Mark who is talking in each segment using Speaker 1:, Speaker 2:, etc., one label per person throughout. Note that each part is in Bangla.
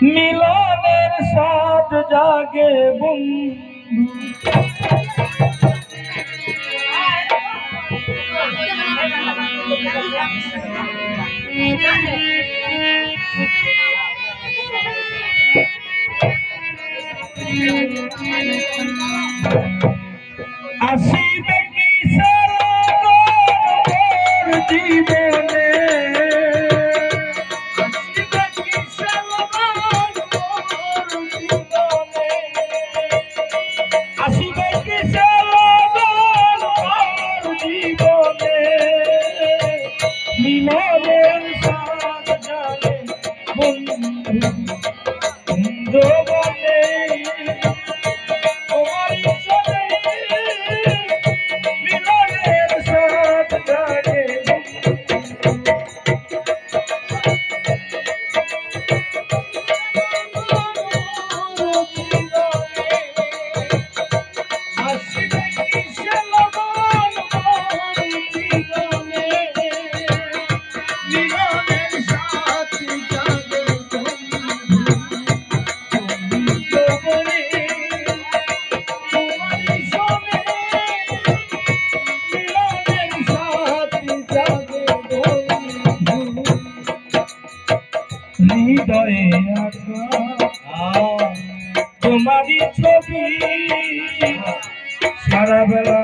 Speaker 1: মিলনের সাথ জাগে বন্ধু আসিবে কিসের মোর জীবনে আসিবে কিসের মোর জীবনে আসিবে কিসের মোর জীবনে মিলনের সাথ জাগে বন্ধু বন্ধু বলে হৃদয়ে আঁকা তোমারই ছবি সারা বেলা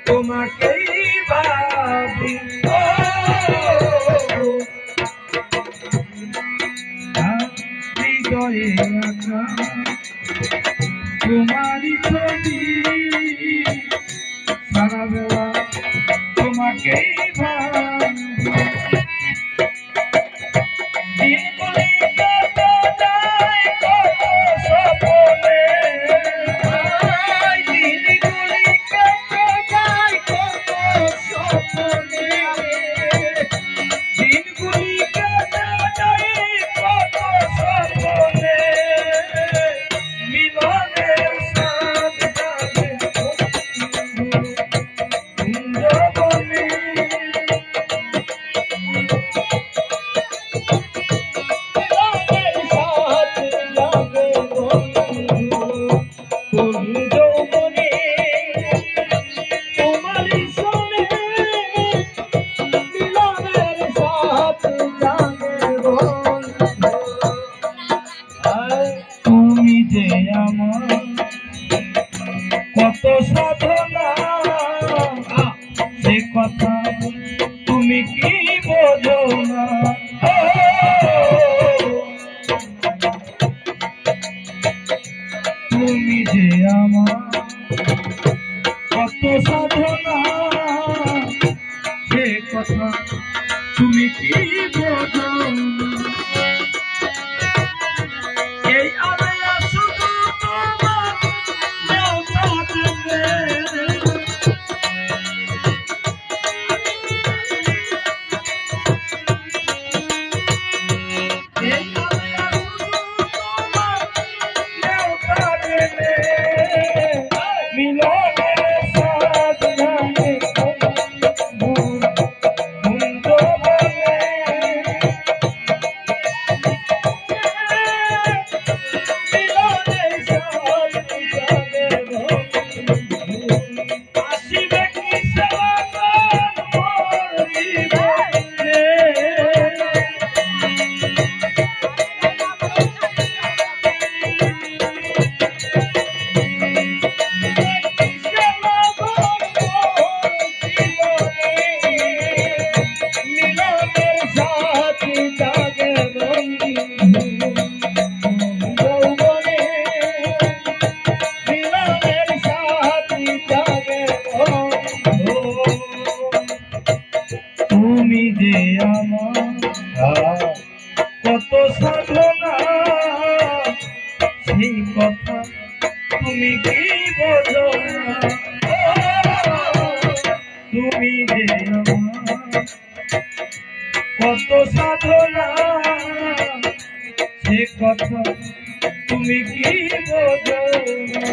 Speaker 1: তোমাকেই ভাবি হৃদয়ে আঁকা তোমারই ছবি সারা বেলা তোমাকেই ভাবি কত সাধনা সে কথা তুমি কি বোঝো না তুমি যে আমার কত সাধনা সে কথা তুমি কি বোঝো না এই আবেলা শুধু তোমার তুমি যে আমার কত সাধনা সেই কথা তুমি কি বোঝো না তুমি যে আমার কত সাধনা সে কথা তুমি কি বোঝো না